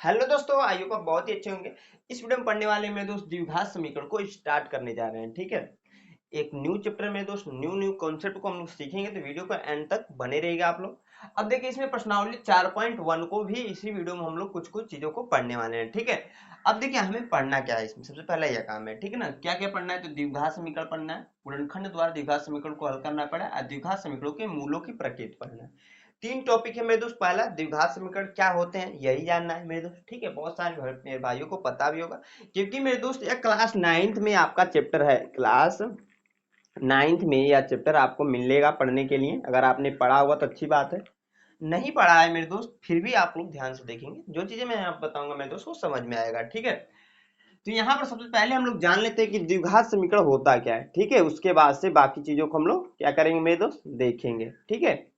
Hello दोस्तों, I hope आप बहुत ही अच्छे होंगे। इस वीडियो में पढ़ने वाले मेरे दोस्त द्विघात समीकरण को स्टार्ट करने जा रहे हैं। ठीक है, एक न्यू चैप्टर में दोस्त न्यू न्यू कॉन्सेप्ट को हम लोग सीखेंगे, तो वीडियो को एंड तक बने रहेगा आप लोग। अब देखिए, इसमें प्रश्नावली 4.1 को भी इसी वीडियो में हम लोग कुछ कुछ चीजों को पढ़ने वाले हैं। ठीक है, अब देखिए हमें पढ़ना क्या है। इसमें सबसे पहला यह काम है, ठीक है ना, क्या क्या पढ़ना है। तो द्विघात समीकरण पढ़ना है, गुणनखंड द्वारा द्विघात समीकरण को हल करना पड़ा है, द्विघात समीकरणों के मूलों की प्रकृति पढ़ना है। तीन टॉपिक है मेरे दोस्त। पहला, द्विघात समीकरण क्या होते हैं, यही जानना है मेरे दोस्त। ठीक है, बहुत सारे मेरे भाइयों को पता भी होगा, क्योंकि मेरे दोस्त यह क्लास 9th में आपका चैप्टर है। क्लास 9th में यह चैप्टर आपको मिलेगा पढ़ने के लिए। अगर आपने पढ़ा हुआ तो अच्छी बात है, नहीं पढ़ा है मेरे दोस्त फिर भी आप लोग ध्यान से देखेंगे, जो चीजें मैं आप बताऊंगा मेरे दोस्त वो समझ में आएगा। ठीक है, तो यहाँ पर सबसे पहले हम लोग जान लेते हैं कि द्विघात समीकरण होता क्या है। ठीक है, उसके बाद से बाकी चीजों को हम लोग क्या करेंगे मेरे दोस्त, देखेंगे। ठीक है,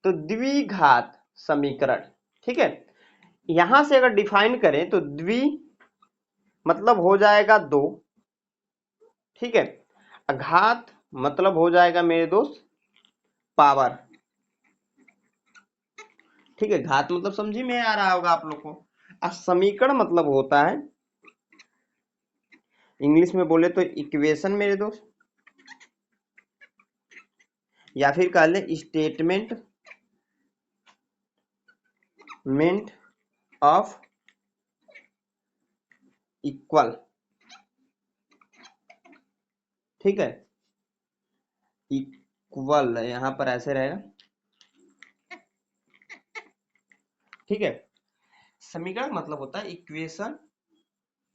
तो द्विघात समीकरण, ठीक है, यहां से अगर डिफाइन करें तो द्वि मतलब हो जाएगा दो। ठीक है, घात मतलब हो जाएगा मेरे दोस्त पावर। ठीक है, घात मतलब समझी में आ रहा होगा आप लोग को। समीकरण मतलब होता है, इंग्लिश में बोले तो इक्वेशन मेरे दोस्त, या फिर कह लें स्टेटमेंट ऑफ इक्वल। ठीक है, इक्वल यहां पर ऐसे रहेगा। ठीक है, समीकरण मतलब होता है इक्वेशन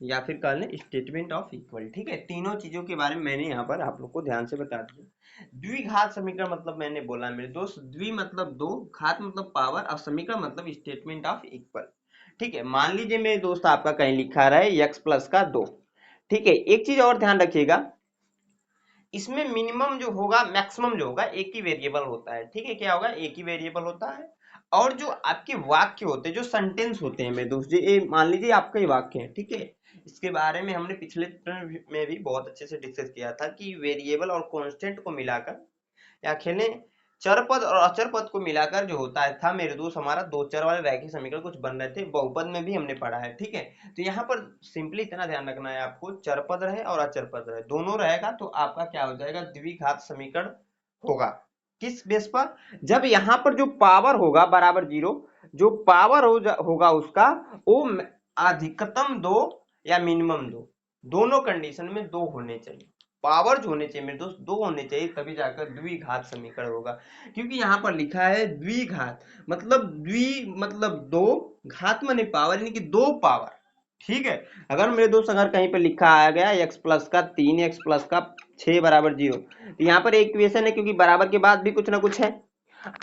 या फिर कह लें स्टेटमेंट ऑफ इक्वल। ठीक है, तीनों चीजों के बारे में मैंने यहाँ पर आप लोग को ध्यान से बता दिया। द्विघात समीकरण मतलब मैंने बोला मेरे दोस्त, द्वि मतलब दो, घात मतलब पावर, और समीकरण मतलब स्टेटमेंट ऑफ इक्वल। ठीक है, मान लीजिए मेरे दोस्त आपका कहीं लिखा रहा है x प्लस का दो। ठीक है, एक चीज और ध्यान रखिएगा, इसमें मिनिमम जो होगा मैक्सिमम जो होगा एक ही वेरिएबल होता है। ठीक है, क्या होगा, एक ही वेरिएबल होता है। और जो आपके वाक्य होते हैं, जो सेंटेंस होते हैं मेरे दोस्त, ये मान लीजिए आपका ही वाक्य है। ठीक है, इसके बारे में हमने पिछले में भी बहुत अच्छे से डिस्कस किया था कि वेरिएबल और कांस्टेंट को मिलाकर या खेलें चर पद और अचर पद को मिलाकर जो होता है था मेरे दोस्त, हमारा दो चर वाले रैखिक समीकरण कुछ बन रहे थे। बहुपद में भी हमने पढ़ा है। ठीक है, तो यहाँ पर सिंपली इतना ध्यान रखना है आपको, चर पद रहे और अचर पद रहे, दोनों रहेगा तो आपका क्या हो जाएगा, द्विघात समीकरण होगा। किस बेस पर, जब यहाँ पर जो पावर होगा बराबर जीरो, जो पावर होगा उसका वो अधिकतम दो या मिनिमम दो, दोनों कंडीशन में दो होने चाहिए। पावर जो होने चाहिए मेरे दोस्त दो होने चाहिए, तभी जाकर द्विघात समीकरण होगा। क्योंकि यहाँ पर लिखा है द्विघात मतलब द्वि मतलब दो, घात माने पावर, यानी कि दो पावर। ठीक है, अगर मेरे दोस्त अगर कहीं पे लिखा आ गया x प्लस का 3 x प्लस का 6 बराबर जीरो, तो यहाँ पर एक इक्वेशन है, क्योंकि बराबर के बाद भी कुछ ना कुछ है।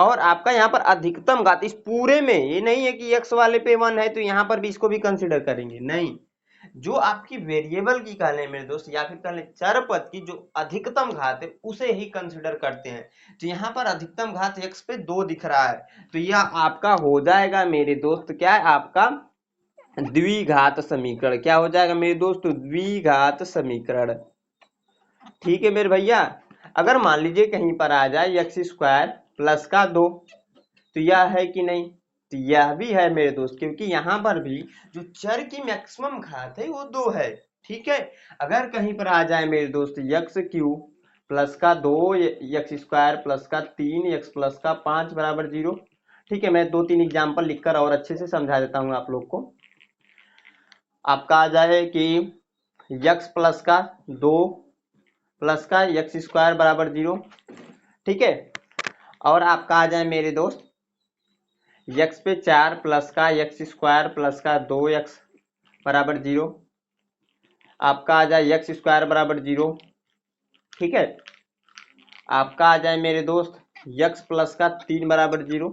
और आपका यहाँ पर अधिकतम घात इस पूरे में, ये नहीं है कि x वाले पे 1 है तो यहाँ पर भी इसको भी कंसिडर करेंगे, नहीं। जो आपकी वेरिएबल की कह लें मेरे दोस्त, या फिर कह लें चर पद की जो अधिकतम घात है उसे ही कंसिडर करते हैं। तो यहाँ पर अधिकतम घात x पे 2 दिख रहा है, तो यह आपका हो जाएगा मेरे दोस्त, क्या है आपका, द्विघात समीकरण। क्या हो जाएगा मेरे दोस्त, द्विघात समीकरण। ठीक है मेरे भैया, अगर मान लीजिए कहीं पर आ जाए एक्स स्क्वायर प्लस का दो, तो यह है कि नहीं, तो यह भी है मेरे दोस्त, क्योंकि यहाँ पर भी जो चर की मैक्सिमम घात है वो दो है। ठीक है, अगर कहीं पर आ जाए मेरे दोस्त यक्स क्यूब प्लस का दो, एक्स स्क्वायर प्लस का तीन, एक्स प्लस का पांच बराबर जीरो। ठीक है, मैं दो तीन एग्जाम्पल लिखकर और अच्छे से समझा देता हूँ आप लोग को। आपका आ जाए कि यक्स प्लस का दो प्लस का एक्स स्क्वायर बराबर जीरो। ठीक है, और आपका आ जाए मेरे दोस्त x पे 4 प्लस का एक्स स्क्वायर प्लस का 2x बराबर जीरो। आपका आ जाए एक्स स्क्वायर बराबर जीरो। ठीक है, आपका आ जाए मेरे दोस्त x प्लस का 3 बराबर जीरो।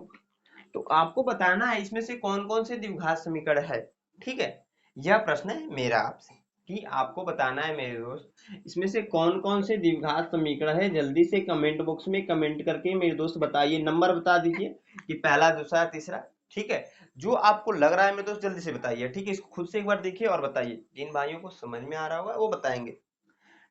तो आपको बताना है इसमें से कौन कौन से द्विघात समीकरण है। ठीक है, यह प्रश्न है मेरा आपसे कि आपको बताना है मेरे दोस्त इसमें से कौन कौन से द्विघात समीकरण है। जल्दी से कमेंट बॉक्स में कमेंट करके मेरे दोस्त बताइए, नंबर बता दीजिए कि पहला दूसरा तीसरा। ठीक है, जो आपको लग रहा है मेरे दोस्त जल्दी से बताइए। ठीक है, इसको खुद से एक बार देखिए और बताइए, जिन भाइयों को समझ में आ रहा होगा वो बताएंगे।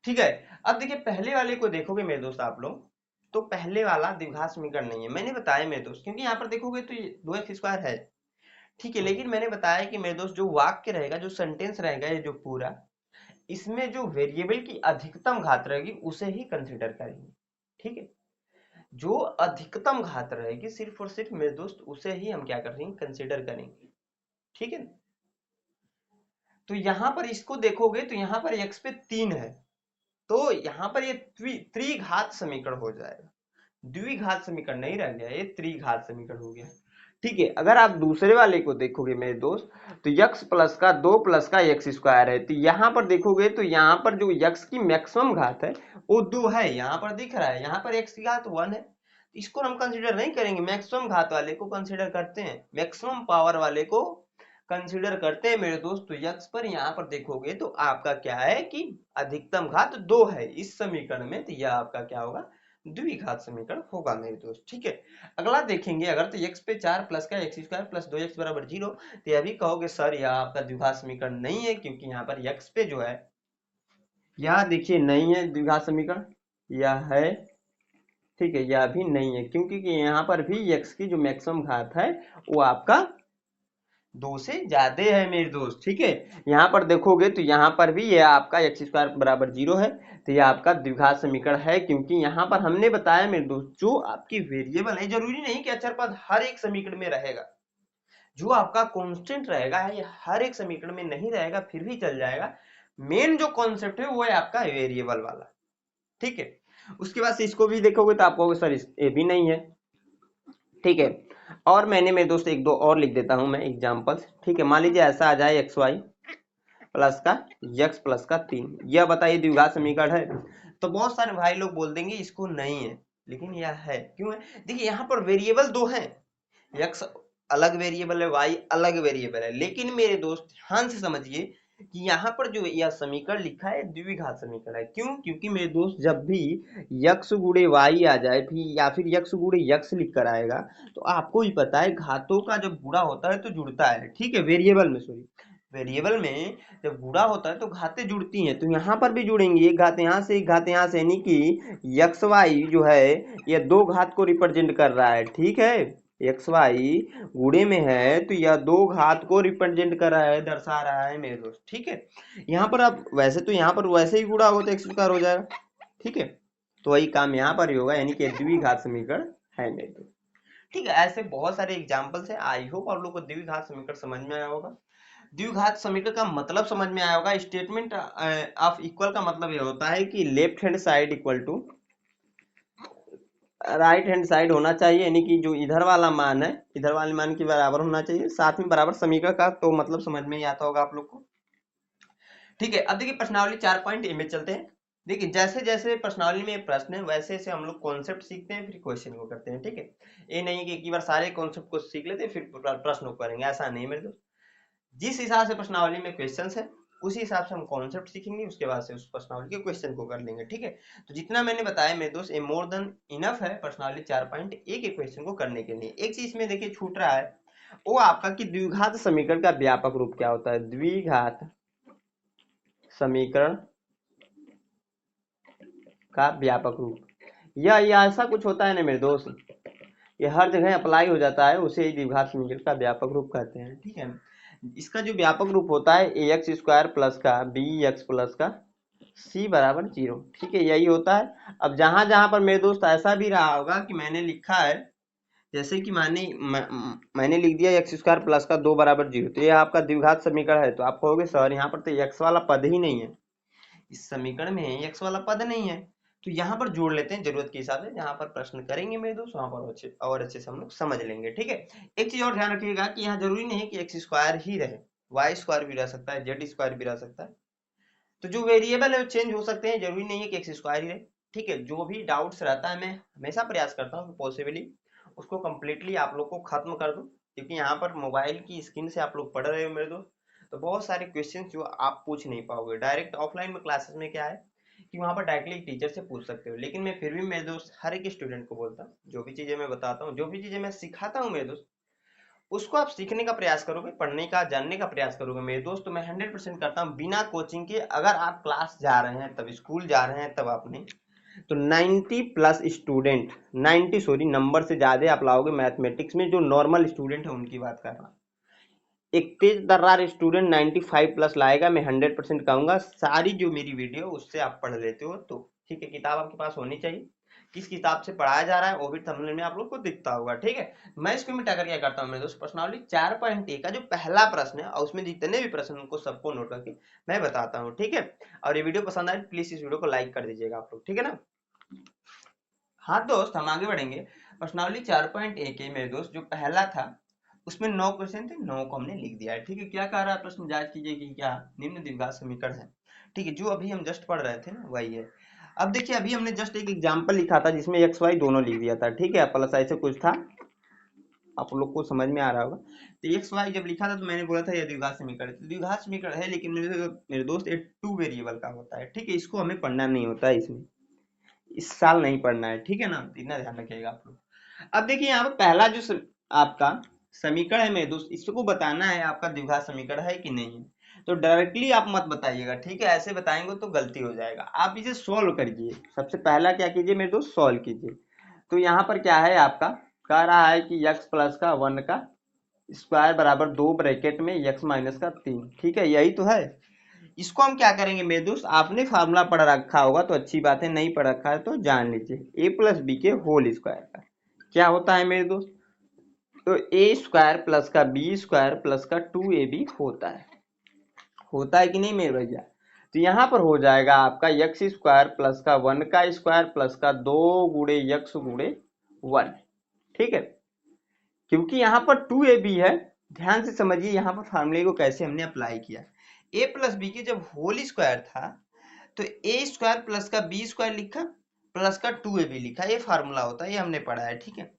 ठीक है, अब देखिए पहले वाले को देखोगे मेरे दोस्त आप लोग, तो पहले वाला द्विघात समीकरण नहीं है, मैंने बताया मेरे दोस्त, क्योंकि यहाँ पर देखोगे तो ये दो एक्स स्क्वायर है। ठीक है, लेकिन मैंने बताया कि मेरे दोस्त जो वाक्य रहेगा, जो सेंटेंस रहेगा, ये जो पूरा, इसमें जो वेरिएबल की अधिकतम घात रहेगी उसे ही कंसिडर करेंगे। ठीक है, जो अधिकतम घात रहेगी सिर्फ और सिर्फ मेरे दोस्त उसे ही हम क्या करेंगे, कंसिडर करेंगे। ठीक है, तो यहां पर इसको देखोगे तो यहां पर x पे 3 है, तो यहां पर ये त्रिघात समीकरण हो जाएगा, द्विघात समीकरण नहीं रह गया, ये त्रिघात समीकरण हो गया। ठीक है, अगर आप दूसरे वाले को देखोगे मेरे दोस्त, तो यक्स प्लस का 2 प्लस का एक्स स्क्वायर है, तो यहाँ पर देखोगे तो यहाँ पर जो यक्स की मैक्सिमम घात है वो 2 है, यहाँ पर दिख रहा है, यहाँ पर एक्स की घात 1 है, इसको हम कंसीडर नहीं करेंगे, मैक्सिमम घात वाले को कंसीडर करते हैं, मैक्सिमम पावर वाले को कंसीडर करते हैं मेरे दोस्त। तो यक्स पर यहाँ पर देखोगे तो आपका क्या है कि अधिकतम घात 2 है इस समीकरण में, तो यह आपका क्या होगा, द्विघात समीकरण होगा मेरे दोस्त। ठीक है, अगला देखेंगे, अगर तो x पे 4 प्लस का एक्स स्क्वायर प्लस 2x बराबर 0, तो यह भी कहोगे सर यह आपका द्विघात समीकरण नहीं है, क्योंकि यहाँ पर x पे जो है, यह देखिए नहीं है द्विघात समीकरण, यह है, ठीक है, यह भी नहीं है, क्योंकि यहाँ पर भी x की जो मैक्सिमम घात है वो आपका 2 से ज्यादा है मेरे दोस्त। ठीक है, यहाँ पर देखोगे तो यहाँ पर भी यह आपका एक्स स्क्वायर बराबर 0 है, तो यह आपका द्विघात समीकरण है, क्योंकि यहाँ पर हमने बताया मेरे दोस्त जो आपकी वेरिएबल है, जरूरी नहीं कि अचर पद हर एक समीकरण में रहेगा, जो आपका कांस्टेंट रहेगा ये हर एक समीकरण में नहीं रहेगा, फिर भी चल जाएगा, मेन जो कॉन्सेप्ट है वो है आपका वेरिएबल वाला। ठीक है, उसके बाद से इसको भी देखोगे तो आप कहोगे सर ये भी नहीं है। ठीक है, और मैंने मेरे दोस्त एक दो और लिख देता हूं मैं एग्जांपल्स। ठीक है, मान लीजिए ऐसा आ जाए एक्स वाई प्लस का यक्स प्लस का 3, यह बताइए द्विघात समीकरण है? तो बहुत सारे भाई लोग बोल देंगे इसको नहीं है, लेकिन यह है, क्यों है? देखिए यहाँ पर वेरिएबल दो हैं, यक्स अलग वेरिएबल है, वाई अलग वेरिएबल है, लेकिन मेरे दोस्त ध्यान से समझिए कि यहाँ पर जो यह समीकरण लिखा है द्विघात समीकरण है। क्यों? क्योंकि मेरे दोस्त जब भी यक्स गुणे वाई आ जाए फिर या फिर यक्स गुणे यक्स लिख कर आएगा, तो आपको ही पता है घातों का जब गुणा होता है तो जुड़ता है। ठीक है, वेरिएबल में, सॉरी, वेरिएबल में जब गुणा होता है तो घातें जुड़ती हैं, तो यहाँ पर भी जुड़ेंगी, एक घात यहाँ से एक घात यहाँ से, यानी कि यक्स वाई जो है ये दो घात को रिप्रेजेंट कर रहा है। ठीक है, एक्स वाई गुणे में है तो यह दो घात को रिप्रेजेंट कर रहा है, दर्शा रहा है मेरे दोस्त। ठीक है, यहाँ पर अब वैसे तो यहाँ पर वैसे ही गुणा हो तो एक्स स्क्वायर हो जाएगा। ठीक है, तो वही काम यहाँ पर ही होगा, यानी कि द्विघात समीकरण है मेरे दोस्त। ठीक है, ऐसे बहुत सारे एग्जाम्पल्स हैं, आई होप आप लोग को द्विघात समीकरण समझ में आया होगा। द्विघात समीकरण का मतलब समझ में आया होगा। स्टेटमेंट ऑफ इक्वल का मतलब ये होता है कि left hand side equal to right hand side होना चाहिए, यानी कि जो इधर वाला मान है इधर वाले मान के बराबर होना चाहिए, साथ में बराबर समीकरण का, तो मतलब समझ में ही आता होगा आप लोग को। ठीक है, अब देखिए प्रश्नावली 4 पॉइंट में चलते हैं। देखिए जैसे जैसे प्रश्नावली में प्रश्न है वैसे वैसे हम लोग कॉन्सेप्ट सीखते हैं, फिर क्वेश्चन को करते हैं। ठीक है, ये नहीं कि एक ही बार सारे कॉन्सेप्ट को सीख लेते हैं फिर प्रश्न को करेंगे, ऐसा नहीं मेरे दोस्त। जिस हिसाब से प्रश्नावली में क्वेश्चंस है उसी हिसाब से हम कॉन्सेप्ट सीखेंगे, उसके बाद से उस प्रश्नावली के क्वेश्चन को कर लेंगे। ठीक है, तो जितना मैंने बताया मेरे दोस्त ये मोर देन इनफ है प्रश्नावली 4 पॉइंट एक एक क्वेश्चन को करने के लिए। एक चीज में देखिए छूट रहा है, वो आपका कि द्विघात समीकरण का व्यापक रूप क्या होता है। द्विघात समीकरण का व्यापक रूप, यह ऐसा कुछ होता है ना मेरे दोस्त, ये हर जगह अप्लाई हो जाता है, उसे ही द्विघात समीकरण का व्यापक रूप कहते हैं। ठीक है, इसका जो व्यापक रूप होता है ए एक्स स्क्वायर प्लस का बी एक्स प्लस का सी बराबर 0। ठीक है, यही होता है। अब जहां जहां पर मेरे दोस्त ऐसा भी रहा होगा कि मैंने लिखा है, जैसे कि मैंने लिख दिया एक्स स्क्वायर प्लस का 2 बराबर 0, तो ये आपका द्विघात समीकरण है, तो आप कहोगे सर यहाँ पर तो एक्स वाला पद ही नहीं है, इस समीकरण में एक्स वाला पद नहीं है, तो यहाँ पर जोड़ लेते हैं जरूरत के हिसाब से, जहां पर प्रश्न करेंगे मेरे दोस्त वहां पर अच्छे से हम लोग समझ लेंगे। ठीक है, एक चीज और ध्यान रखिएगा कि यहाँ जरूरी नहीं है कि एक्स स्क्वायर ही रहे, वाई स्क्वायर भी रह सकता है, जेड स्क्वायर भी रह सकता है, तो जो वेरिएबल है वो चेंज हो सकते हैं, जरूरी नहीं है कि एक्स स्क्वायर ही रहे। ठीक है, जो भी डाउट्स रहता है मैं हमेशा प्रयास करता हूँ पॉसिबली उसको कम्प्लीटली आप लोग को खत्म कर दूं, क्योंकि यहाँ पर मोबाइल की स्क्रीन से आप लोग पढ़ रहे हो मेरे दोस्त, तो बहुत सारे क्वेश्चन जो आप पूछ नहीं पाओगे। डायरेक्ट ऑफलाइन में क्लासेस में क्या है कि वहाँ पर डायरेक्टली टीचर से पूछ सकते हो, लेकिन मैं फिर भी मेरे दोस्त हर एक स्टूडेंट को बोलता हूँ जो भी चीजें मैं बताता हूँ, जो भी चीजें मैं सिखाता हूँ मेरे दोस्त, उसको आप सीखने का प्रयास करोगे, पढ़ने का, जानने का प्रयास करोगे मेरे दोस्त, तो मैं 100% करता हूँ बिना कोचिंग के। अगर आप क्लास जा रहे हैं तब, स्कूल जा रहे हैं तब आपने, तो 90 प्लस स्टूडेंट, 90 सॉरी नंबर से ज्यादा आप लाओगे मैथमेटिक्स में, जो नॉर्मल स्टूडेंट है उनकी बात कर रहा हूँ। एक तेज तर्रार स्टूडेंट 95 प्लस लाएगा, मैं 100% कहूंगा। सारी जो मेरी वीडियो उससे आप पढ़ लेते हो तो ठीक है, किताब आपके पास होनी चाहिए। किस किताब से पढ़ाया जा रहा है वो भी थंबनेल में आप लोग को दिखता होगा, ठीक है। मैं इसको मिटाकर क्या करता हूँ मेरे दोस्त, प्रश्नावली 4.1 का जो पहला प्रश्न है और उसमें जितने भी प्रश्न उनको सबको नोट करके मैं बताता हूँ, ठीक है। और ये वीडियो पसंद आए प्लीज इस वीडियो को लाइक कर दीजिएगा आप लोग, ठीक है ना। हाँ दोस्त, हम आगे बढ़ेंगे। प्रश्नावली 4.1 मेरे दोस्त जो पहला था उसमें 9 क्वेश्चन थे, 9 को हमने लिख दिया है, ठीक है। क्या कह रहा है प्रश्न, जांच कीजिए कि क्या निम्न द्विघात समीकरण है, ठीक है, जो अभी हम जस्ट पढ़ रहे थे ना वही है। अब देखिए, अभी हमने जस्ट एक एग्जांपल लिखा था जिसमें एक्स वाई दोनों लिख दिया था, ठीक है, प्लस ऐसे कुछ था, आप लोग को समझ में आ रहा होगा। तो एक्स वाई जब लिखा था तो मैंने बोला था यह द्विघात समीकरण, द्विघात समीकरण है, लेकिन मेरे दोस्त ये 2 वेरिएबल का होता है, ठीक है, इसको हमें पढ़ना नहीं होता है, इसमें इस साल नहीं पढ़ना है, ठीक है ना, इतना ध्यान रखिएगा आप लोग। अब देखिए यहाँ पे पहला जो आपका समीकरण है मेरे दोस्त, इसको बताना है आपका द्विघात समीकरण है कि नहीं है। तो डायरेक्टली आप मत बताइएगा, ठीक है, ऐसे बताएंगे तो गलती हो जाएगा। आप इसे सॉल्व करिए, सबसे पहला क्या कीजिए मेरे दोस्त, सॉल्व कीजिए। तो यहाँ पर क्या है आपका, कह रहा है कि x प्लस का 1 का स्क्वायर बराबर 2 ब्रैकेट में x माइनस का 3, ठीक है, यही तो है। इसको हम क्या करेंगे मेरे दोस्त, आपने फार्मूला पढ़ रखा होगा तो अच्छी बात है, नहीं पढ़ रखा है तो जान लीजिए, a प्लस बी के होल स्क्वायर का क्या होता है मेरे दोस्त, तो ए स्क्वायर प्लस का बी स्क्वायर प्लस का 2ab होता है कि नहीं मेरे भैया। तो यहाँ पर हो जाएगा आपका एक्स स्क्वायर प्लस का 1 का स्क्वायर प्लस का 2 गुणे यक्स गुणे 1, ठीक है। क्योंकि यहाँ पर 2ab है, ध्यान से समझिए यहाँ पर फार्मूले को कैसे हमने अप्लाई किया। a प्लस बी के जब होल स्क्वायर था तो ए स्क्वायर प्लस का बी स्क्वायर लिखा प्लस का 2ab लिखा, ये फार्मूला होता है, ये हमने पढ़ा है, ठीक है।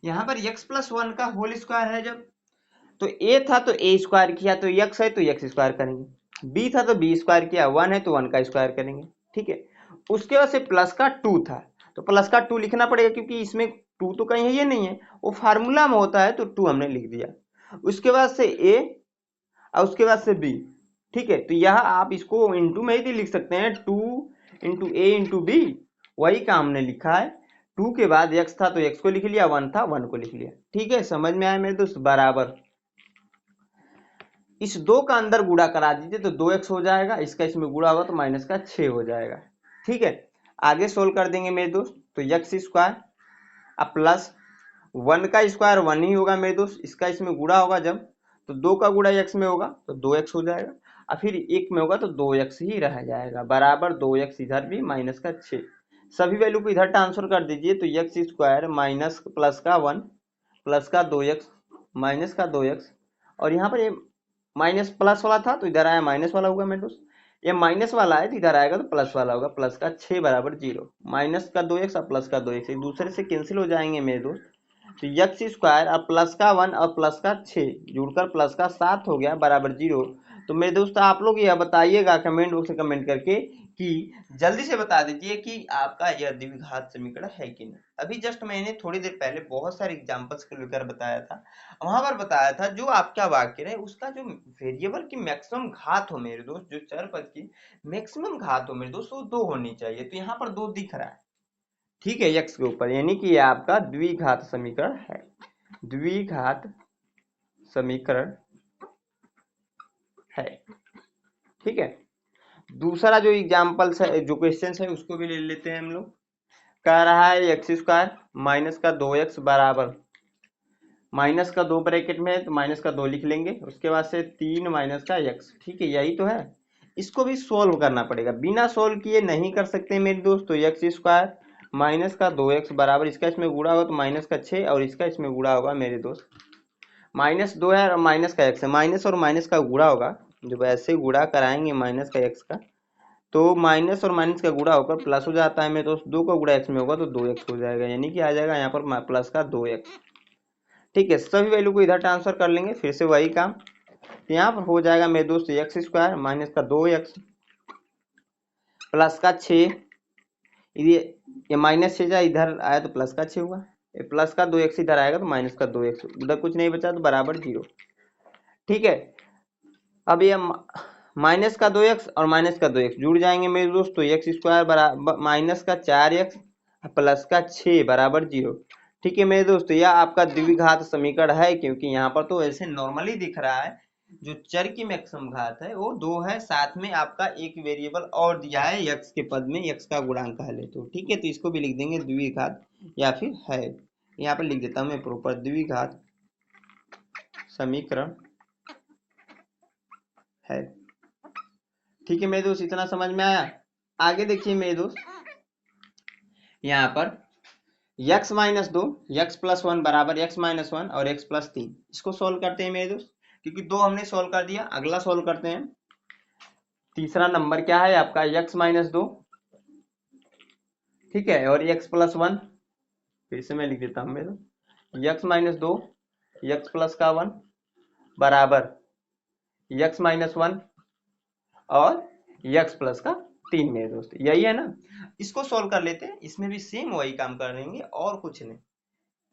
यहाँ पर x प्लस 1 का होल स्क्वायर है जब, तो a था तो a स्क्वायर किया, तो x है तो x स्क्वायर करेंगे, b था तो b स्क्वायर किया, 1 है तो 1 का स्क्वायर करेंगे, ठीक है। उसके बाद से प्लस का 2 था तो प्लस का 2 लिखना पड़ेगा, क्योंकि इसमें 2 तो कहीं है ये नहीं है, वो फार्मूला में होता है तो 2 हमने लिख दिया। उसके बाद से a और उसके बाद से b, ठीक है। तो यह आप इसको इंटू में ही लिख सकते हैं, 2 इंटू ए इंटू बी, वही काम हमने लिखा है। 2 के बाद x था तो x को लिख लिया, 1 था 1 को लिख लिया, ठीक है, समझ में आया मेरे दोस्त। बराबर इस 2 का अंदर गुणा करा दीजिए तो 2x हो जाएगा, इसका इसमें गुणा होगा तो माइनस का 6 हो जाएगा, ठीक है। आगे सोल्व कर देंगे मेरे दोस्त, तो x स्क्वायर अब प्लस 1 का स्क्वायर 1 ही होगा मेरे दोस्त, इसका इसमें गुणा होगा जब, तो 2 का गुणा x में होगा तो 2x हो जाएगा, और फिर 1 में होगा तो 2x ही रह जाएगा, बराबर 2x इधर भी माइनस का 6, सभी वैल्यू को इधर ट्रांसफर कर दीजिए, तो x स्क्वायर माइनस प्लस का 1 प्लस का 2x माइनस का 2x, और यहाँ पर ये माइनस प्लस वाला था तो इधर आया माइनस वाला होगा मेरे दोस्त, ये माइनस वाला है तो इधर आएगा तो प्लस वाला होगा, प्लस का 6 बराबर 0, माइनस का 2x और प्लस का 2x एक दूसरे से कैंसिल हो जाएंगे मेरे दोस्त। तो एक्स स्क्वायर और प्लस का 1 और प्लस का 6 जुड़कर प्लस का 7 हो गया बराबर 0। तो मेरे दोस्त आप लोग यह बताइएगा कमेंट बॉक्स में कमेंट करके कि जल्दी से बता दीजिए कि आपका यह द्विघात समीकरण है कि नहीं। अभी जस्ट मैंने थोड़ी देर पहले बहुत सारे एग्जांपल्स को लेकर बताया था, वहां पर बताया था जो आपका वाक्य है उसका जो वेरिएबल की मैक्सिमम घात हो मेरे दोस्त, जो चर पद की मैक्सिमम घात हो मेरे दोस्त, वो 2 होनी चाहिए। तो यहाँ पर 2 दिख रहा है, ठीक है, x के ऊपर, यानी कि ये आपका द्विघात समीकरण है, द्विघात समीकरण है, ठीक है। दूसरा जो एग्जांपल है, जो क्वेश्चन है उसको भी ले लेते हैं हम लोग। कह रहा है एक्स स्क्वायर माइनस का 2x बराबर, माइनस का 2 ब्रैकेट में है तो माइनस का 2 लिख लेंगे, उसके बाद से 3 माइनस का x, ठीक है, यही तो है। इसको भी सोल्व करना पड़ेगा, बिना सोल्व किए नहीं कर सकते मेरे दोस्त। तो एक्स स्क्वायर माइनस का 2x बराबर, इसका इसमें गुणा होगा तो माइनस का 6 और इसका इसमें गुणा होगा मेरे दोस्त, माइनस 2 है और माइनस का x है, माइनस और माइनस का गुणा होगा, जब ऐसे गुणा कराएंगे माइनस का x का तो माइनस और माइनस का गुणा होकर प्लस हो जाता है मेरे दोस्त, 2 का गुणा x में होगा तो 2x हो जाएगा, यानी कि आ जाएगा यहाँ पर प्लस का 2x, ठीक है। सभी वैल्यू को इधर ट्रांसफर कर लेंगे, फिर से वही काम, तो यहाँ पर हो जाएगा मेरे दोस्त एक्स स्क्वायर माइनस का 2x प्लस का 6, ये माइनस 6 जा इधर आया तो प्लस का 6 हुआ, ये प्लस का 2x इधर आएगा तो माइनस का 2x, उधर कुछ नहीं बचा तो बराबर 0, ठीक है। अब ये माइनस का 2x और माइनस का 2x जुड़ जाएंगे मेरे दोस्त, तो एक्स स्क्वायर बराबर माइनस का 4x प्लस का 6 बराबर 0, ठीक है मेरे दोस्त, यह आपका द्विघात समीकरण है, क्योंकि यहाँ पर तो ऐसे नॉर्मली दिख रहा है जो चर की मैक्सिमम घात है वो 2 है, साथ में आपका एक वेरिएबल और दिया है यक्स के पद में, यक्स का गुणांक है तो ठीक है, तो इसको भी लिख देंगे द्विघात या फिर है। यहाँ पर लिख देता हूँ मैं प्रॉपर द्विघात समीकरण है। ठीक है मेरे दोस्त, इतना समझ में आया। आगे देखिए मेरे दोस्त, यहाँ पर यक्स माइनस 2, यक्स प्लस 1 बराबर यक्स माइनस 1 और यक्स प्लस 3, इसको सोल्व करते हैं मेरे दोस्त, क्योंकि 2 हमने सोल्व कर दिया, अगला सोल्व करते हैं। तीसरा नंबर क्या है आपका, यक्स माइनस 2, ठीक है, और यक्स प्लस 1, फिर से मैं लिख देता हूँ मेरे, यक्स माइनस 2, यक्स प्लस का 1 बराबर यक्स माइनस 1 और यक्स प्लस का 3 मेरे दोस्त, यही है ना। इसको सोल्व कर लेते हैं, इसमें भी सेम वही काम करेंगे और कुछ नहीं,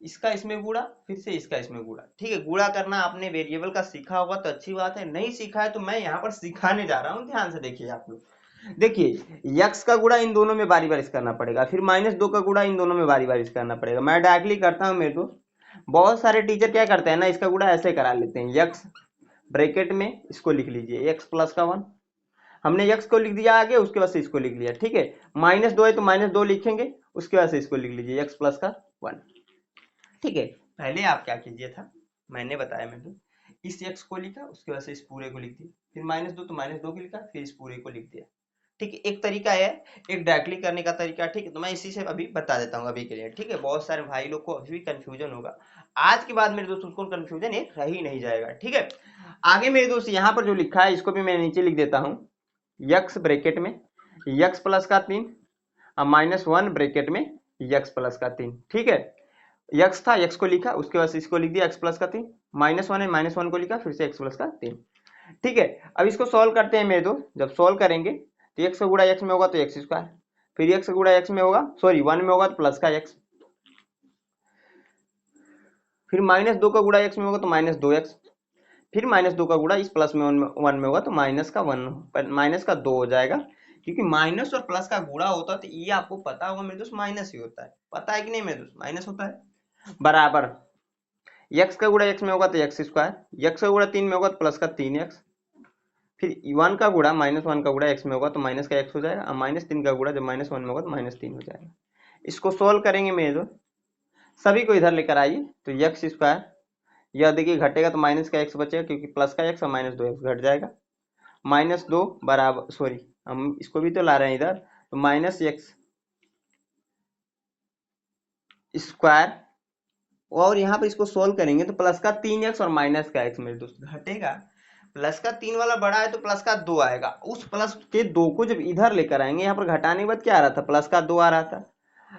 इसका इसमें गुणा, फिर से इसका इसमें गुणा, ठीक है। गुणा करना आपने वेरिएबल का सीखा होगा तो अच्छी बात है, नहीं सीखा है तो मैं यहाँ पर सिखाने जा रहा हूँ, ध्यान से देखिए आप लोग। देखिए यक्स का गुणा इन दोनों में बारी बारी करना पड़ेगा, फिर माइनस 2 का गुणा इन दोनों में बारी बारी करना पड़ेगा। मैं डायरेक्टली करता हूँ मेरे दोस्त, बहुत सारे टीचर क्या करते हैं ना, इसका गुणा ऐसे करा लेते हैं, यक्स ब्रैकेट में इसको लिख लीजिए यक्स प्लस का 1, हमने यक्स को लिख दिया आगे, उसके बाद से इसको लिख लिया, ठीक है। माइनस 2 है तो माइनस 2 लिखेंगे, उसके बाद से इसको लिख लीजिए यक्स प्लस का 1, ठीक है। पहले आप क्या कीजिए था, मैंने बताया, मैंने इस x को लिखा, उसके बाद से इस पूरे को लिख दिया, फिर माइनस 2 तो माइनस 2 को लिखा, फिर इस पूरे को लिख दिया, ठीक है। एक तरीका है, एक डायरेक्टली करने का तरीका, ठीक है, तो मैं इसी से अभी बता देता हूँ अभी के लिए, ठीक है। बहुत सारे भाई लोग को अभी भी कंफ्यूजन होगा, आज के बाद मेरे दोस्त उसको कंफ्यूजन ये रह ही नहीं जाएगा, ठीक है। आगे मेरे दोस्त यहाँ पर जो लिखा है इसको भी मैं नीचे लिख देता हूँ, यक्स ब्रैकेट में यक्स प्लस का 3 और माइनस 1 ब्रैकेट में यक्स प्लस का 3, ठीक है। यक्स था, यक्स को लिखा, उसके बाद इसको लिख दिया एक्स प्लस का 3, माइनस 1 है माइनस 1 को लिखा, फिर से एक्स प्लस का 3, ठीक है। अब इसको सॉल्व करते हैं मेरे दोस्त, जब सॉल्व करेंगे तो एक्स का गुणा एक्स में होगा तो एक्स स्क्वायर, फिर एक्स का गुणा एक्स में होगा, सॉरी 1 में होगा तो प्लस का एक्स, फिर माइनस 2 का गुणा एक्स में होगा तो माइनस 2x, फिर माइनस 2 का गुणा इस प्लस में 1 में होगा तो माइनस का 1, माइनस का 2 हो जाएगा, क्योंकि माइनस और प्लस का गुणा होता है तो ये आपको पता होगा मेरे दोस्त माइनस ही होता है, पता है कि नहीं मेरे दोस्त, माइनस होता है, बराबर यक्स का गुणा एक्स में होगा तो एक्स स्क्वायर, यक्स का गुणा 3 में होगा तो प्लस का 3x, फिर 1 का गुणा माइनस 1 का गुणा एक्स में होगा तो माइनस का एक्स हो जाएगा, और माइनस 3 का गुणा जब माइनस 1 में होगा तो माइनस 3 हो जाएगा। इसको सोल्व करेंगे मेरे दोस्त, सभी को इधर लेकर आइए, तो एक्स स्क्वायर, यह देखिए घटेगा तो माइनस का एक्स बचेगा, क्योंकि प्लस का एक्स और माइनस 2x घट जाएगा, माइनस 2 बराबर, सॉरी हम इसको भी तो ला रहे हैं इधर, तो माइनस एक्स स्क्वायर, और यहाँ पर इसको सोल्व करेंगे तो प्लस का 3x और माइनस का x मेरे दोस्त घटेगा, प्लस का 3 वाला बड़ा है तो प्लस का 2 आएगा, उस प्लस के 2 को जब इधर लेकर आएंगे, यहाँ पर घटाने के बाद क्या आ रहा था, प्लस का 2 आ रहा था,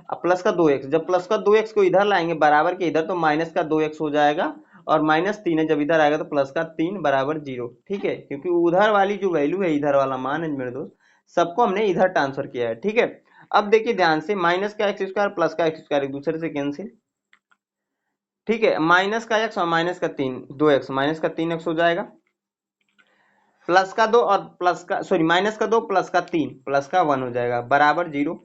अब प्लस का 2x, जब प्लस का 2x को इधर लाएंगे बराबर के इधर तो माइनस का 2x हो जाएगा, और माइनस 3 है जब इधर आएगा तो प्लस का 3 बराबर 0, ठीक है, क्योंकि उधर वाली जो वैल्यू है, इधर वाला मान है मेरे दोस्त, सबको हमने इधर ट्रांसफर किया है, ठीक है। अब देखिए ध्यान से, माइनस का एक्स स्क्वायर प्लस का एक्स स्क्वायर एक दूसरे से कैंसिल, ठीक है, माइनस का एक्स और माइनस का 2x, माइनस का 3x हो जाएगा, प्लस का 2 और प्लस का, सॉरी माइनस का 2 प्लस का 3 प्लस का 1 हो जाएगा बराबर 0।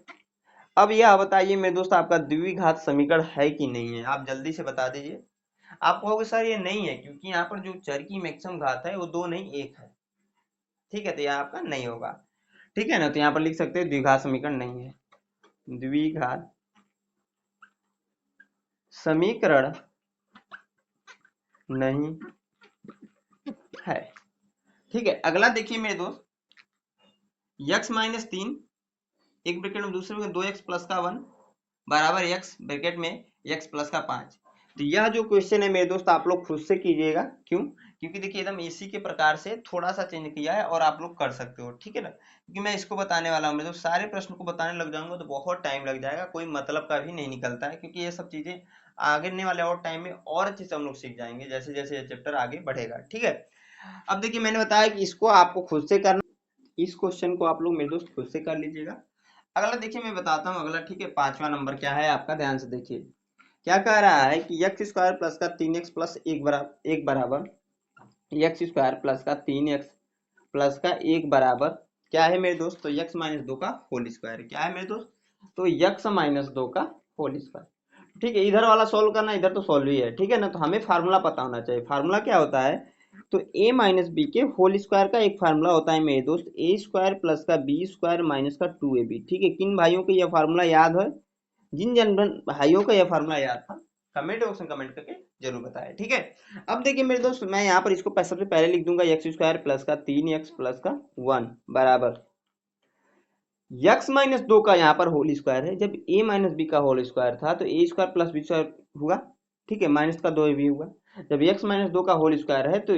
अब यह बताइए मेरे दोस्त आपका द्विघात समीकरण है कि नहीं है, आप जल्दी से बता दीजिए। आप कहोगे सर ये नहीं है, क्योंकि यहाँ पर जो चर की मैक्सिमम घात है वो 2 नहीं 1 है, ठीक है, तो यहाँ आपका नहीं होगा, ठीक है ना, तो यहाँ पर लिख सकते हैं द्विघात समीकरण नहीं है, द्विघात समीकरण नहीं है, ठीक है। अगला देखिए मेरे दोस्त, यक्स माइनस 3, एक ब्रैकेट में दूसरे में 2x प्लस का 1 बराबर x ब्रैकेट में x प्लस का 5, तो यह जो क्वेश्चन है मेरे दोस्त आप लोग खुद से कीजिएगा, क्यों, क्योंकि देखिए एकदम इसी के प्रकार से थोड़ा सा चेंज किया है और आप लोग कर सकते हो, ठीक है ना, क्योंकि मैं इसको बताने वाला हूँ, मैं तो सारे प्रश्न को बताने लग जाऊंगा तो बहुत टाइम लग जाएगा, कोई मतलब का भी नहीं निकलता है, क्योंकि ये सब चीजें आगे वाले और टाइम में और अच्छे से हम लोग सीख जाएंगे जैसे जैसे ये चैप्टर आगे बढ़ेगा, ठीक है। अब देखिए मैंने बताया कि इसको आपको खुद से करना, इस क्वेश्चन को आप लोग मेरे दोस्त खुद से कर लीजिएगा। अगला देखिए मैं बताता हूँ अगला, ठीक है, 5वां नंबर क्या है आपका, ध्यान से देखिए, क्या कह रहा है कि एक्स स्क्वायर प्लस का 3x प्लस एक बराबर एक्स स्क्वायर प्लस का 3x प्लस का 1 बराबर क्या है मेरे दोस्त, तो x माइनस 2 का होल स्क्वायर, क्या है मेरे दोस्त, तो x माइनस 2 का होल स्क्वायर, ठीक है, इधर वाला सोल्व करना, इधर तो सोल्व ही है, ठीक है ना। तो हमें फार्मूला पता होना चाहिए। फार्मूला क्या होता है, तो ए माइनस बी के होल स्क्वायर का एक फार्मूला होता है मेरे दोस्त, ए स्क्वायर प्लस का बी स्क्वायर माइनस का 2ab। ठीक है, किन भाइयों को यह फार्मूला याद है? जिन जन भाइयों को यह फार्मूला याद था कमेंट बॉक्स में कमेंट करके जरूर बताएं, ठीक है। अब देखिए मेरे दोस्त, मैं यहाँ पर इसको सबसे पहले लिख दूंगा एक्स स्क्वायर प्लस का 3x प्लस का 1 बराबर यक्स माइनस 2 का यहाँ पर होल स्क्वायर है। जब ए माइनस बी का होल स्क्वायर था तो ए स्क्वायर प्लस बी स्क्वायर हुआ, ठीक है, माइनस का 2 भी हुआ। जब एक्स माइनस 2 का होल स्क्वायर है तो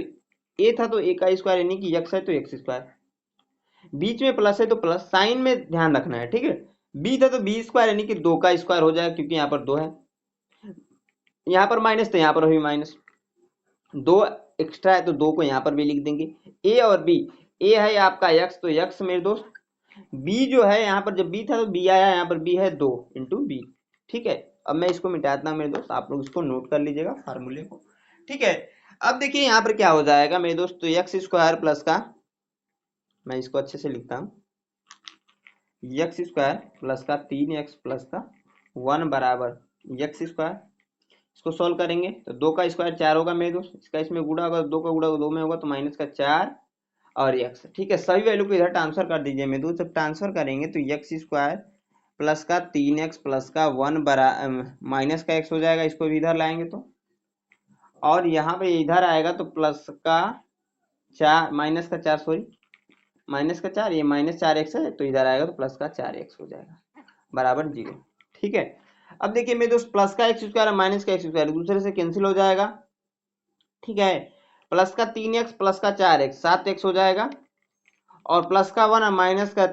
ए था तो ए का स्क्वायर यानी कि यक्स है तो एक्स स्क्वायर, बीच में प्लस है तो प्लस, साइन में ध्यान रखना है, ठीक है। बी था तो बी स्क्वायर यानी कि 2 का स्क्वायर हो जाएगा क्योंकि यहाँ पर 2 है, यहाँ पर माइनस तो यहाँ पर भी माइनस, 2 एक्स्ट्रा है तो 2 को यहाँ पर भी लिख देंगे। ए और बी, ए है आपका यक्स तो यक्स मेरे दोस्त, बी जो है यहाँ पर जब बी था तो बी आया, यहाँ पर बी है 2 इंटू बी, ठीक है। अब मैं इसको मिटाता हूँ मेरे दोस्त, आप लोग इसको नोट कर लीजिएगा फार्मूले को, ठीक है। अब देखिए यहाँ पर क्या हो जाएगा मेरे दोस्त, तो एक्स स्क्वायर प्लस का, मैं इसको अच्छे से लिखता हूँ, एक्स स्क्वायर प्लस का 3x प्लस का 1 बराबर एक्स स्क्वायर। इसको सॉल्व करेंगे तो 2 का स्क्वायर 4 होगा मेरे दोस्त, इसका इसमें गुणा होगा, 2 का गुणा 2 में होगा तो माइनस का 4 और x, ठीक है। सभी वैल्यू को इधर ट्रांसफर कर दीजिए मेरे दोस्त। जब ट्रांसफर करेंगे तो एक्स स्क्वायर प्लस का 3x प्लस का 1 बरा माइनस का x हो जाएगा, इसको भी इधर लाएंगे तो, और यहाँ पे इधर आएगा तो प्लस का 4 माइनस का 4 सॉरी माइनस का 4, ये माइनस 4x है तो इधर आएगा तो प्लस का 4x हो जाएगा बराबर 0, ठीक है। अब देखिए मेरे दोस्त, प्लस का एक्स स्क्वायर माइनस का एक्स स्क्वायर दूसरे से कैंसिल हो जाएगा, ठीक है। प्लस का 3x प्लस का 4x 7x हो जाएगा, और प्लस का 1 और माइनस का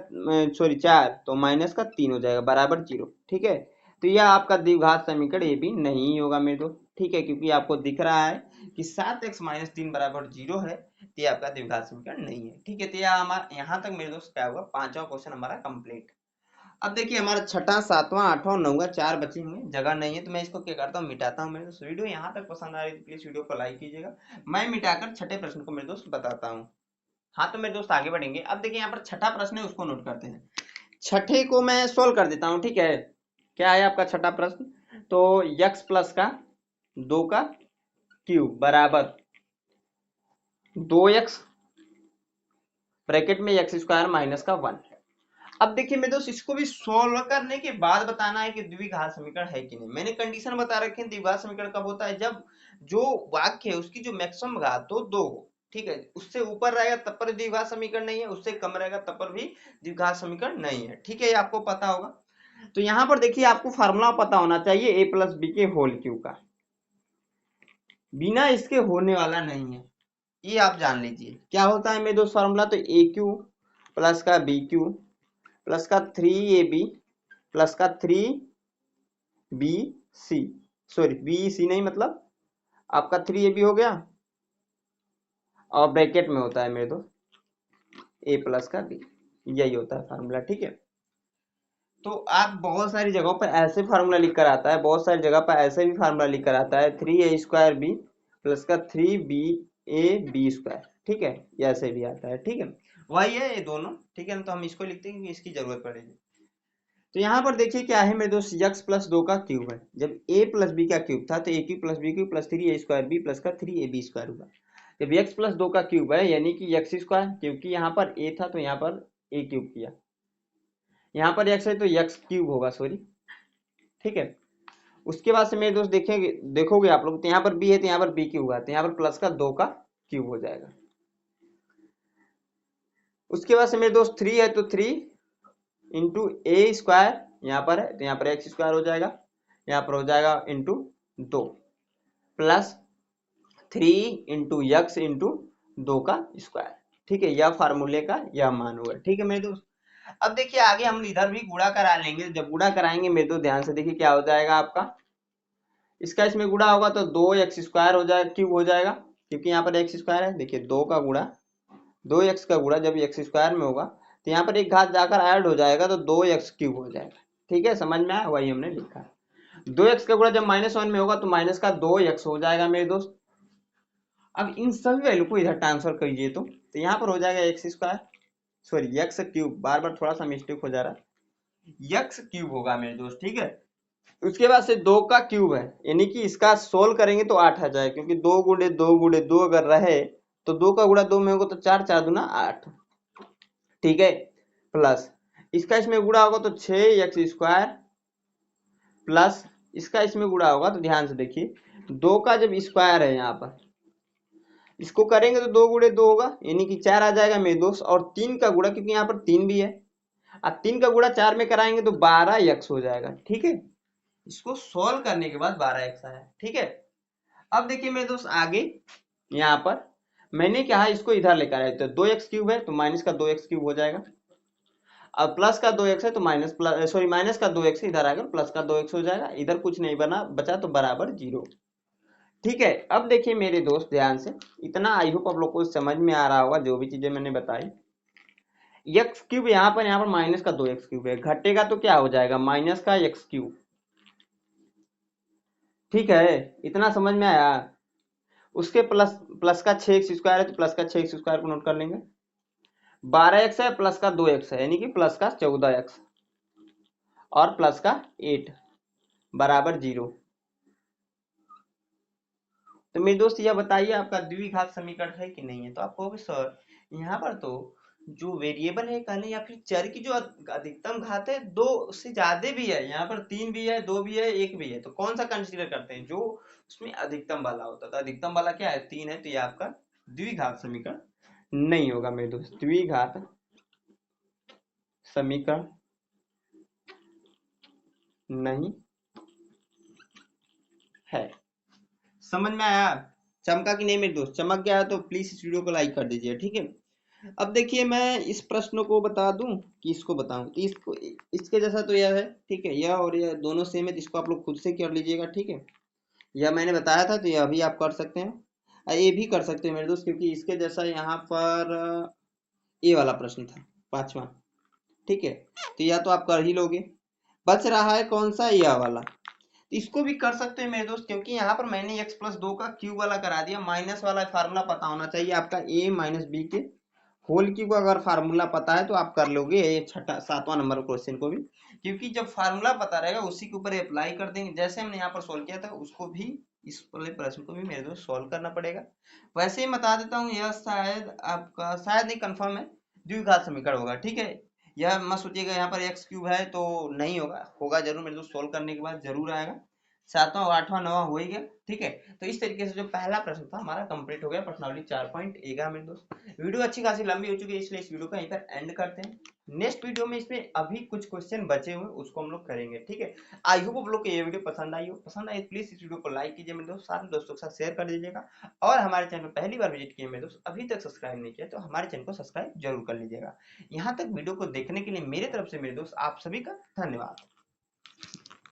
सॉरी 4 तो माइनस का 3 हो जाएगा बराबर 0, ठीक है। तो यह आपका द्विघात समीकरण ये भी नहीं होगा मेरे दोस्त, ठीक है, क्योंकि आपको दिख रहा है कि 7x माइनस 3 बराबर 0 है, तो ये आपका द्विघात समीकरण नहीं है, ठीक है। तो यह हमारा यहाँ तक मेरे दोस्त क्या होगा, पांचवा क्वेश्चन हमारा कंप्लीट। अब देखिए हमारा छठा, सातवां, आठवां, नौवां 4 बचे हुए, जगह नहीं है तो मैं इसको क्या करता हूँ, मिटाता हूँ मेरे दोस्त। वीडियो यहाँ तक पसंद आ रही है तो प्लीज वीडियो को लाइक कीजिएगा। मैं मिटाकर छठे प्रश्न को मेरे दोस्त बताता हूँ। हाँ तो मेरे दोस्त आगे बढ़ेंगे। अब देखिए यहाँ पर छठा प्रश्न है, उसको नोट करते हैं। छठे को मैं सोल्व कर देता हूँ, ठीक है। क्या है आपका छठा प्रश्न, तो यक्स प्लस का 2 का क्यूब बराबर 2x ब्रैकेट में एक्स स्क्वायर माइनस का 1। अब देखिए मेरे दोस्त, इसको भी सोल्व करने के बाद बताना है कि द्विघात समीकरण है कि नहीं। मैंने कंडीशन बता रखे हैं, द्विघात समीकरण कब होता है, जब जो वाक्य है उसकी जो मैक्सिमम घात हो 2 हो, ठीक है। उससे ऊपर रहेगा तब पर द्विघात समीकरण नहीं है, उससे कम रहेगा तब पर भी द्विघात समीकरण नहीं है, ठीक है, ये आपको पता होगा। तो यहाँ पर देखिए आपको फार्मूला पता होना चाहिए ए प्लस बी के होल क्यूब का, बिना इसके होने वाला नहीं है, ये आप जान लीजिए। क्या होता है मेरे दोस्त फार्मूला, तो ए क्यू प्लस का बी क्यू प्लस का 3ab प्लस का 3bc, सॉरी bc नहीं, मतलब आपका 3ab हो गया, और ब्रैकेट में होता है मेरे दोस्त a प्लस का b, यही होता है फार्मूला, ठीक है। तो आप बहुत सारी जगहों पर ऐसे फार्मूला लिख कर आता है, बहुत सारी जगह पर ऐसे भी फार्मूला लिख कर आता है 3a स्क्वायर बी प्लस का 3ba स्क्वायर, ठीक है, ये ऐसे भी आता है, ठीक है, वही है ये दोनों, ठीक है ना। तो हम इसको लिखते हैं क्योंकि इसकी जरूरत पड़ेगी। तो यहाँ पर देखिए क्या है मेरे दोस्त, यक्स प्लस 2 का क्यूब है। जब ए प्लस बी का क्यूब था तो A cube plus B cube plus 3a square B plus का 3ab स्क्वायर हुआ। जब यक्स प्लस 2 का क्यूब है यानी कि यक्स स्क्वायर, क्योंकि यहाँ पर ए था तो यहाँ पर ए क्यूब किया, यहाँ पर यक्स है तो यक्स क्यूब होगा, सॉरी, ठीक है। उसके बाद से मेरे दोस्त देखेंगे, देखोगे आप लोग, तो यहाँ पर बी है तो यहाँ पर बी क्यूब हुआ, तो यहाँ पर प्लस का 2 का क्यूब हो जाएगा। उसके बाद से मेरे दोस्त 3 है तो 3 इंटू ए स्क्वायर यहाँ पर है तो यहाँ पर एक्स स्क्वायर हो जाएगा, यहाँ पर हो जाएगा into 2 plus 3 into x into 2 का स्क्वायर, ठीक है। यह फार्मूले का यह मान हुआ, ठीक है मेरे दोस्त। अब देखिए आगे हम इधर भी गुणा करा लेंगे। जब गुणा कराएंगे मेरे दोस्त ध्यान से देखिए क्या हो जाएगा आपका, इसका इसमें गुणा होगा तो 2x स्क्वायर हो जाएगा, क्यूब हो जाएगा, क्योंकि यहाँ पर एक्स स्क्वायर है। देखिए 2 का गुणा 2x का गुणा जब एक्स स्क्वायर में होगा तो यहाँ पर एक घात जाकर ऐड हो जाएगा तो 2x क्यूब हो जाएगा, ठीक है, समझ में आया, वही हमने लिखा। 2x का गुणा जब -1 में होगा तो माइनस का 2x हो जाएगा मेरे दोस्त। अब इन सभी वैल्यू को इधर ट्रांसफर कीजिए तो यहाँ पर हो जाएगा x square sorry x cube, बार बार थोड़ा सा मिस्टेक हो जा रहा है, एक्स क्यूब होगा मेरे दोस्त, ठीक है। उसके बाद से 2 का क्यूब है, यानी कि इसका सोल्व करेंगे तो 8 आ जाए, क्योंकि 2 गुणे 2 गुणे 2 अगर रहे तो 2 का गुणा 2 में होगा तो 4 4 दूना 8, ठीक है। प्लस इसका इसमें गुणा होगा तो 6x² प्लस इसका इसमें गुणा होगा तो ध्यान से देखिए, 2 का जब स्क्वायर है यहाँ पर, इसको करेंगे तो 2 गुणे 2 होगा, यानी कि 4 आ जाएगा मेरे दोस्त। और 3 का गुणा, क्योंकि यहाँ पर 3 भी है, अब 3 का गुणा 4 में कराएंगे तो 12x हो जाएगा, ठीक है। इसको सोल्व करने के बाद 12x आया, ठीक है। अब देखिए मेरे दोस्त आगे यहाँ पर मैंने क्या है, इसको इधर लेकर आया, तो 2x³ है तो माइनस का 2x³ हो जाएगा। अब प्लस का 2x है तो माइनस का 2x इधर आएगा, प्लस का 2x हो जाएगा, इधर कुछ नहीं बना बचा तो बराबर 0, ठीक है। अब देखिए मेरे दोस्त ध्यान से, इतना आई होप आप लोग को समझ में आ रहा होगा जो भी चीजें मैंने बताई। x³ यहाँ पर माइनस का 2x³ है, घटेगा तो क्या हो जाएगा, माइनस का x³, ठीक है। इतना समझ में आया। उसके प्लस प्लस का 6x² है तो प्लस का 6x² को नोट कर लेंगे। 12x है प्लस का 2x है, यानी कि प्लस का 14x और प्लस का 8 बराबर 0। तो मेरे दोस्त यह बताइए आपका द्विघात समीकरण है कि नहीं है। तो आप कहोगे सर यहाँ पर तो जो वेरिएबल है कहने या फिर चर की जो अधिकतम घात है 2 से ज्यादा भी है, यहाँ पर 3 भी है, 2 भी है, 1 भी है, तो कौन सा कंसीडर करते हैं, जो उसमें अधिकतम वाला होता है। तो अधिकतम वाला क्या है, 3 है, तो ये आपका द्विघात समीकरण नहीं होगा मेरे दोस्त, द्विघात समीकरण नहीं है। समझ में आया, चमका कि नहीं मेरे दोस्त, चमक गया तो प्लीज इस वीडियो को लाइक कर दीजिए, ठीक है। अब देखिए मैं इस प्रश्न को बता दूं कि इसको बताऊं, तो इसको इसके जैसा तो यह है, ठीक है, यह और यह दोनों सेम है, तो इसको आप लोग खुद से कर लीजिएगा, ठीक है। यह मैंने बताया था तो यह भी आप कर सकते हैं, ये भी कर सकते हैं मेरे दोस्त, क्योंकि इसके जैसा यहाँ पर ये वाला प्रश्न था 5वां, ठीक है। तो यह तो आप कर ही लोगे। बच रहा है कौन सा, यह वाला, तो इसको भी कर सकते हैं मेरे दोस्त, क्योंकि यहाँ पर मैंने x+2 का क्यूब वाला करा दिया। माइनस वाला फार्मूला पता होना चाहिए आपका, a माइनस बी के होल क्यूब, अगर फार्मूला पता है तो आप कर लोगे ये छठा 7वां नंबर क्वेश्चन को भी, क्योंकि जब फार्मूला पता रहेगा उसी के ऊपर अप्लाई कर देंगे। जैसे हमने यहाँ पर सोल्व किया था उसको भी, इस वाले प्रश्न को भी मेरे दोस्त सोल्व करना पड़ेगा। वैसे ही बता देता हूँ, यह शायद आपका, शायद नहीं कंफर्म है, द्विघात समीकरण होगा, ठीक है। यह मत सोचिएगा यहाँ पर x³ है तो नहीं होगा, होगा जरूर मेरे दोस्त, सोल्व करने के बाद जरूर आएगा। 7वां 8वां 9वां हो ही गया, ठीक है। तो इस तरीके से जो पहला प्रश्न था हमारा कंप्लीट हो गया, प्रश्नावली 4.1 मेरे दोस्त। वीडियो अच्छी खासी लंबी हो चुकी है, इसलिए इस वीडियो को यहीं पर एंड करते हैं। नेक्स्ट वीडियो में इसमें अभी कुछ क्वेश्चन बचे हुए उसको हम लोग करेंगे, ठीक है। आई होप आप लोग को ये वीडियो पसंद आई हो, पसंद आई प्लीज इस वीडियो को लाइक कीजिए मेरे दोस्त, साथ में दोस्तों के साथ शेयर कर दीजिएगा। और हमारे चैनल पर पहली बार विजिट किए मेरे दोस्त, अभी तक सब्सक्राइब नहीं किया तो हमारे चैनल को सब्सक्राइब जरूर कर लीजिएगा। यहाँ तक वीडियो को देखने के लिए मेरे तरफ से मेरे दोस्त आप सभी का धन्यवाद।